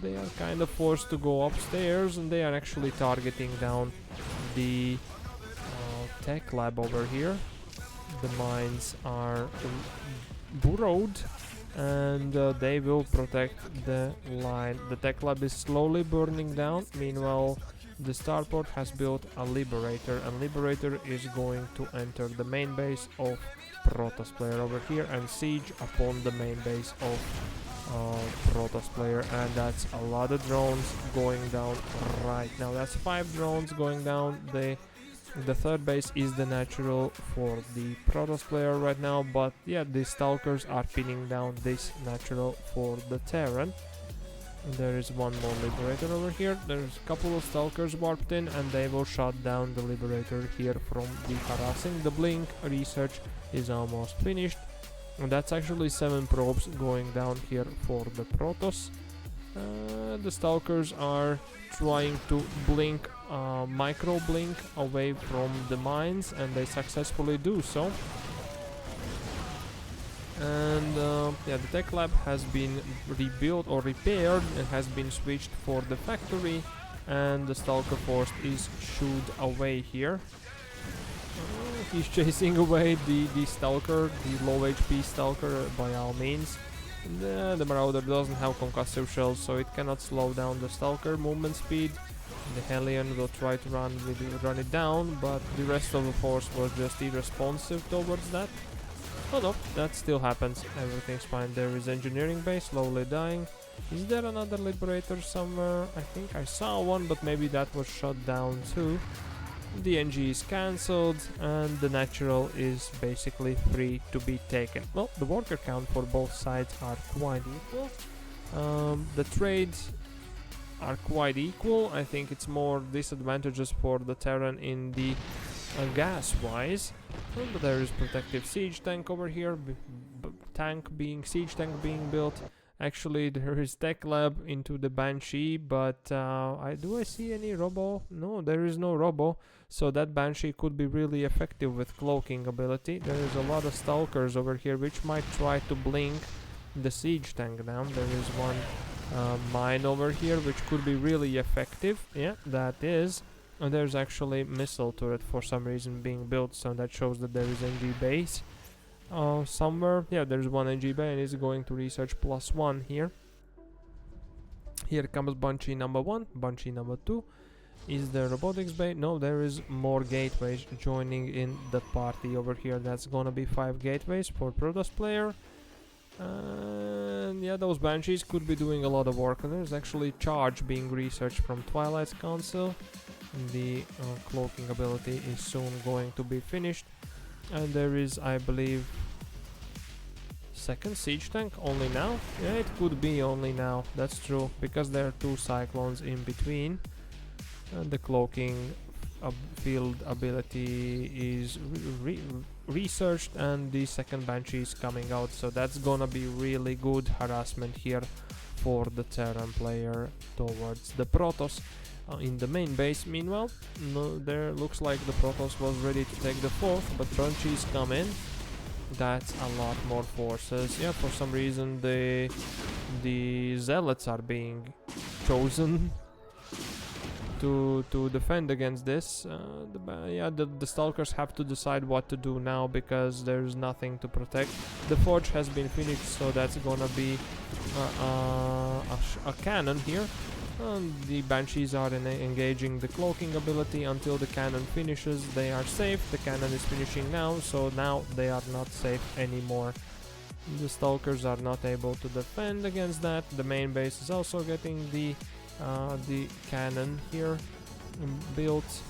They are kind of forced to go upstairs, and they are actually targeting down the tech lab over here. The mines are burrowed, and they will protect the line. The tech lab is slowly burning down. Meanwhile, the starport has built a Liberator, and Liberator is going to enter the main base of Protoss player over here and siege upon the main base of Protoss player, and that's a lot of drones going down right now. That's 5 drones going down. The third base is the natural for the Protoss player right now, but yeah, the Stalkers are pinning down this natural for the Terran. There is one more Liberator over here. There's a couple of Stalkers warped in, and they will shut down the Liberator here from the harassing. The Blink research is almost finished, and that's actually 7 probes going down here for the Protoss. The Stalkers are trying to blink, micro blink away from the mines, and they successfully do so. And yeah, the tech lab has been rebuilt or repaired. It has been switched for the factory, and the Stalker force is shooed away here. He's chasing away the Stalker, the low HP Stalker, by all means. The Marauder doesn't have concussive shells, so it cannot slow down the Stalker movement speed. The Hellion will try to run it down, but the rest of the force was just irresponsive towards that. Oh no, that still happens. Everything's fine. There is engineering base slowly dying. Is there another Liberator somewhere? I think I saw one, but maybe that was shut down too. The NG is cancelled, and the natural is basically free to be taken. Well, the worker count for both sides are quite equal. The trades are quite equal. I think it's more disadvantages for the Terran in the gas-wise. But there is protective siege tank over here. Siege tank being built. Actually, there is tech lab into the Banshee, but do I see any robo? No, there is no robo, so that Banshee could be really effective with cloaking ability. There is a lot of Stalkers over here which might try to blink the siege tank down. There is one mine over here which could be really effective. Yeah, that is. And there's actually missile turret for some reason being built, so that shows that there is NG base. Somewhere, yeah, there's one NG bay, and it's going to research +1 here. Here comes Banshee number 1, Banshee number 2. Is there robotics bay? No, there is more gateways joining in the party over here. That's gonna be 5 gateways for Protoss player. And yeah, those Banshees could be doing a lot of work. There's actually charge being researched from Twilight's Council. The cloaking ability is soon going to be finished. And there is, I believe, second siege tank only now. Yeah, it could be only now. That's true, because there are 2 cyclones in between. And the cloaking field ability is researched, and the second Banshee is coming out. So that's gonna be really good harassment here for the Terran player towards the Protoss. In the main base, meanwhile, there looks like the Protoss was ready to take the 4th, but Banshees come in. That's a lot more forces. Yeah, for some reason the Zealots are being chosen to defend against this. The Stalkers have to decide what to do now, because there's nothing to protect. The Forge has been finished, so that's gonna be a cannon here. The Banshees are engaging the cloaking ability until the cannon finishes. They are safe. The cannon is finishing now, so now they are not safe anymore. The Stalkers are not able to defend against that. The main base is also getting the the cannon here built,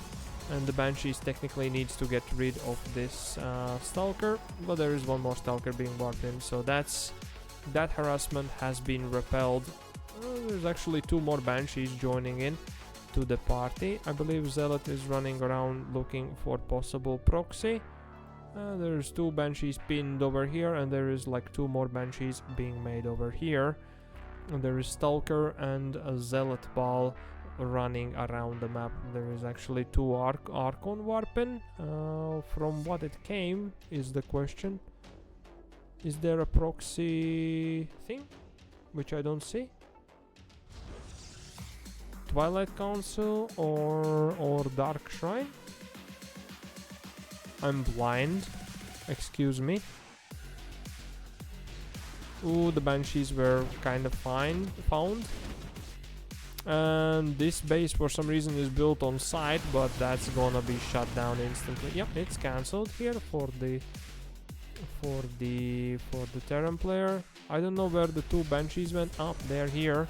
and the Banshees technically needs to get rid of this Stalker, but there is one more Stalker being warped in, so that harassment has been repelled. There's actually 2 more Banshees joining in to the party. I believe Zealot is running around looking for possible proxy. There's 2 Banshees pinned over here, and there is like 2 more Banshees being made over here. And there is Stalker and a Zealot ball running around the map. There is actually 2 Archon Warpen. From what it came is the question. Is there a proxy thing? Which I don't see. Twilight Council or Dark Shrine? I'm blind. Excuse me. Ooh, the Banshees were kind of found. And this base for some reason is built on site, but that's gonna be shut down instantly. Yep, it's cancelled here for the Terran player. I don't know where the 2 Banshees went. Up, they're here,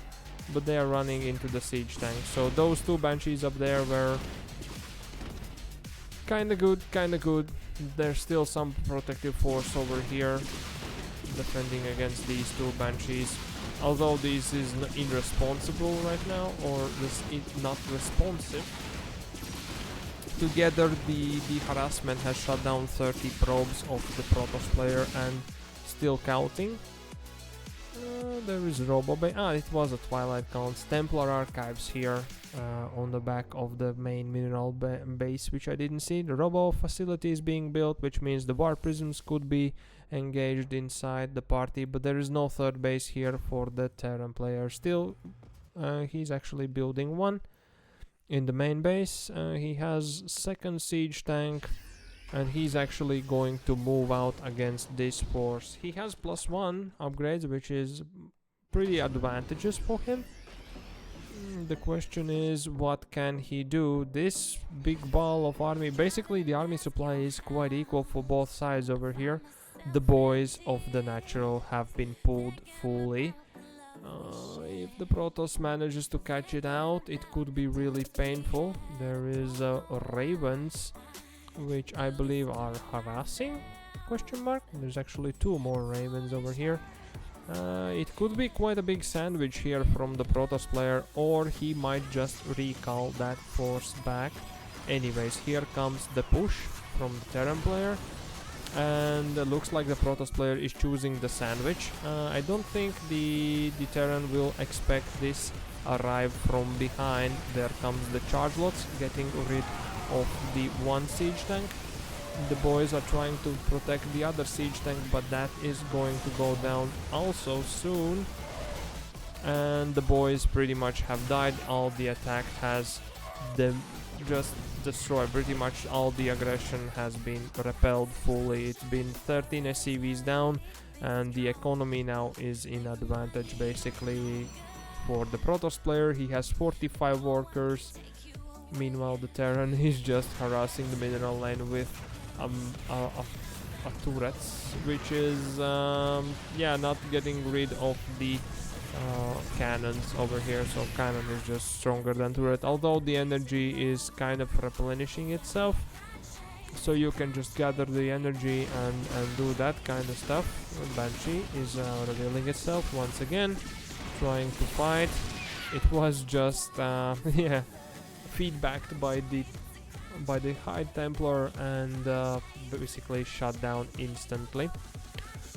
but they are running into the siege tank. So those 2 Banshees up there were kinda good. There's still some protective force over here defending against these 2 Banshees. Although this is irresponsible right now, or not responsive. Together the harassment has shut down 30 probes of the Protoss player and still counting. There is Robo-Bay. It was a Twilight Counts. Templar Archives here on the back of the main mineral base, which I didn't see. The Robo facility is being built, which means the War Prisms could be engaged inside the party, but there is no 3rd base here for the Terran player. Still, he's actually building one in the main base. He has 2nd siege tank, and he's actually going to move out against this force. He has +1 upgrades, which is pretty advantageous for him. The question is, what can he do? This big ball of army, basically the army supply is quite equal for both sides over here. The boys of the natural have been pulled fully. If the Protoss manages to catch it out, it could be really painful. There is Ravens, which I believe are harassing? Question mark. There's actually 2 more Ravens over here. It could be quite a big sandwich here from the Protoss player, or he might just recall that force back. Anyways, here comes the push from the Terran player, and looks like the Protoss player is choosing the sandwich. I don't think the Terran will expect this arrive from behind. There comes the charge lots, getting rid of the 1 siege tank. The boys are trying to protect the other siege tank, but that is going to go down also soon. And the boys pretty much have died. All the attack has just destroyed. Pretty much all the aggression has been repelled fully. It's been 13 SCVs down, and the economy now is in advantage basically for the Protoss player. He has 45 workers. Meanwhile, the Terran is just harassing the mineral lane with turrets, which is not getting rid of the cannons over here. So cannon is just stronger than turret, although the energy is kind of replenishing itself, so you can just gather the energy and do that kind of stuff. Banshee is revealing itself once again, trying to fight. It was just feedbacked by the High Templar and basically shut down instantly.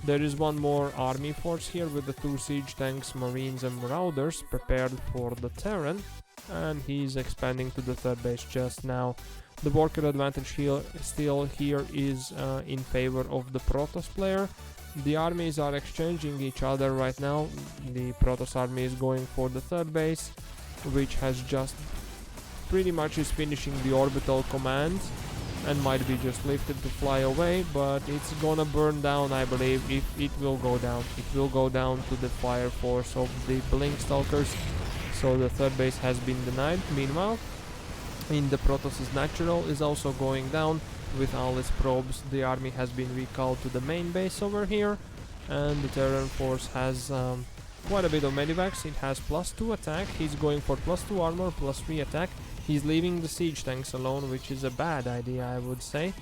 There is one more army force here with the 2 siege tanks, marines and marauders prepared for the Terran, and he's expanding to the 3rd base just now. The worker advantage here still here is in favor of the Protoss player. The armies are exchanging each other right now. The Protoss army is going for the 3rd base, which has just pretty much is finishing the orbital command and might be just lifted to fly away, but it's gonna burn down, I believe. If it will go down, it will go down to the fire force of the Blink Stalkers, so the 3rd base has been denied. Meanwhile, in the Protoss's natural is also going down with all its probes. The army has been recalled to the main base over here, and the Terran force has quite a bit of medivacs. It has +2 attack. He's going for +2 armor, +3 attack. He's leaving the siege tanks alone, which is a bad idea, I would say.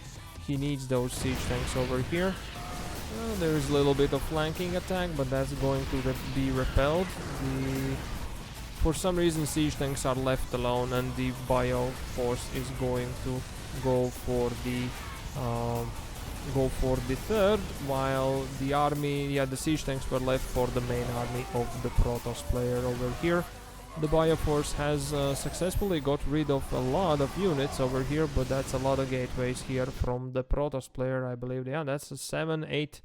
He needs those siege tanks over here. There is a little bit of flanking attack, but that's going to be repelled. For some reason, siege tanks are left alone, and the bio force is going to go for the third, while the army, the siege tanks were left for the main army of the Protoss player over here. The bio force has successfully got rid of a lot of units over here, but that's a lot of gateways here from the Protoss player, I believe. Yeah, that's a 7, 8,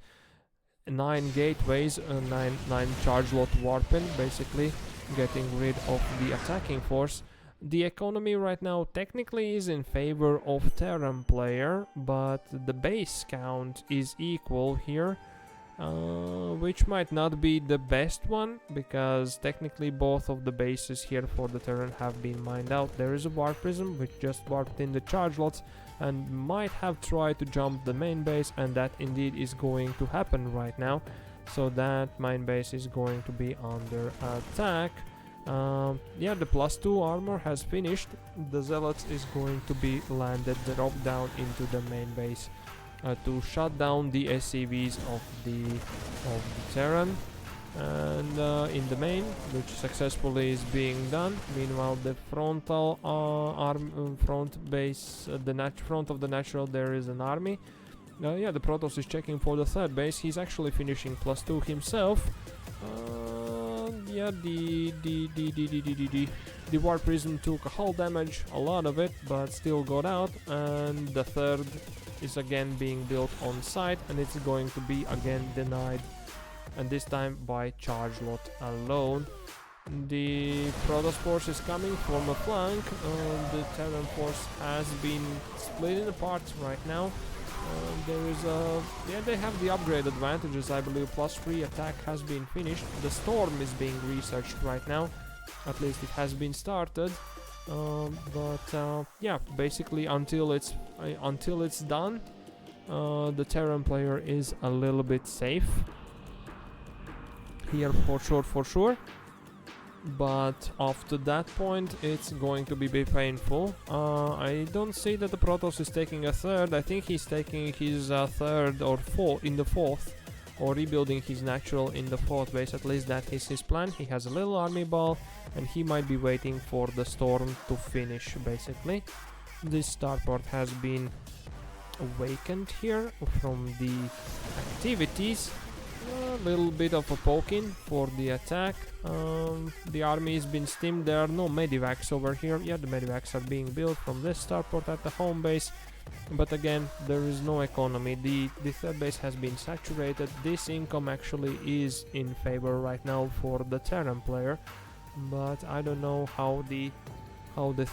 9 gateways, 9 charge lot warping, basically getting rid of the attacking force. The economy right now technically is in favor of Terran player, but the base count is equal here, which might not be the best one, because technically both of the bases here for the Terran have been mined out. There is a warp prism which just warped in the charge lots and might have tried to jump the main base, and that indeed is going to happen right now. So that main base is going to be under attack. Yeah, the +2 armor has finished. The Zealots is going to be landed, dropped down into the main base to shut down the SCVs of the Terran. And in the main, which successfully is being done. Meanwhile, the frontal front base, front of the natural, there is an army. Yeah, the Protoss is checking for the third base. He's actually finishing +2 himself. Yeah, the Warp Prism took a hull damage, a lot of it, but still got out. And the third is again being built on site, and it's going to be again denied, and this time by charge lot alone. The Protoss force is coming from a flank. The Terran force has been split in parts right now. There is they have the upgrade advantages, I believe. +3 attack has been finished. The storm is being researched right now, at least it has been started. Yeah, basically until it's done, the Terran player is a little bit safe here for sure. But after that point, it's going to be painful. I don't see that the Protoss is taking a third. I think he's taking his third or fourth in the fourth, or rebuilding his natural in the fourth base. At least that is his plan. He has a little army ball, and he might be waiting for the storm to finish, basically. This starport has been awakened here from the activities. A little bit of a poking for the attack. The army has been stimmed. There are no medivacs over here. Yeah, the medivacs are being built from this starport at the home base, but again, there is no economy. The third base has been saturated. This income actually is in favor right now for the Terran player, but I don't know how the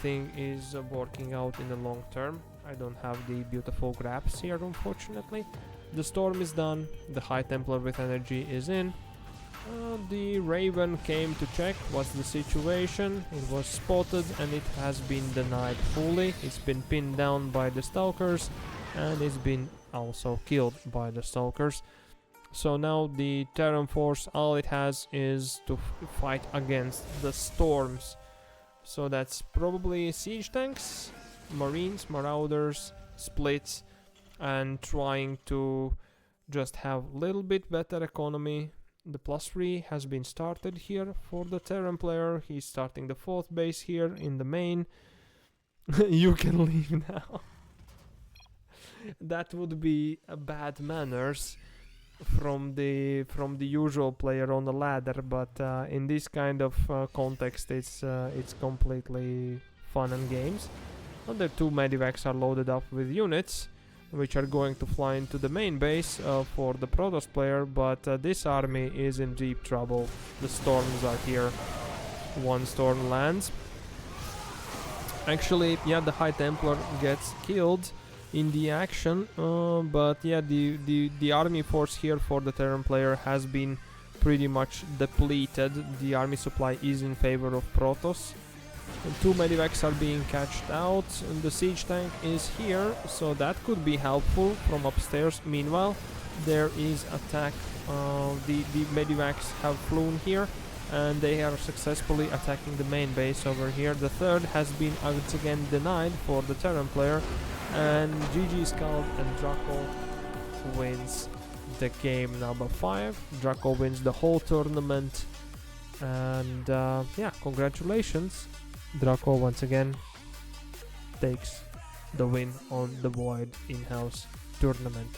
thing is working out in the long term. I don't have the beautiful graphs here, unfortunately. The storm is done, the High Templar with energy is in. The Raven came to check what's the situation. It was spotted and it has been denied fully. It's been pinned down by the Stalkers, and it's been also killed by the Stalkers. So now the Terran force, all it has is to fight against the storms. So that's probably siege tanks, marines, marauders, splits, and trying to just have a little bit better economy. The +3 has been started here for the Terran player. He's starting the fourth base here in the main. You can leave now. That would be a bad manners from the usual player on the ladder, but in this kind of context, it's completely fun and games. The 2 medivacs are loaded up with units, which are going to fly into the main base for the Protoss player, but this army is in deep trouble. The storms are here. One storm lands. Actually, yeah, the High Templar gets killed in the action, but yeah, the army force here for the Terran player has been pretty much depleted. The army supply is in favor of Protoss. 2 medivacs are being catched out, and the siege tank is here, so that could be helpful from upstairs. Meanwhile, there is attack. The medivacs have flown here, and they are successfully attacking the main base over here. The third has been once again denied for the Terran player, and GG Scald and Draco wins the game number 5. Draco wins the whole tournament, and yeah, congratulations. Draco once again takes the win on the DeVoid in-house tournament.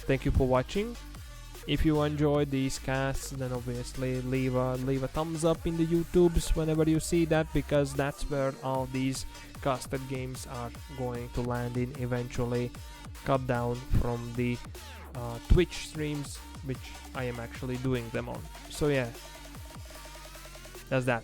Thank you for watching. If you enjoyed these casts, then obviously leave a thumbs up in the YouTubes whenever you see that, because that's where all these casted games are going to land in eventually, cut down from the Twitch streams, which I am actually doing them on. So yeah, that's that.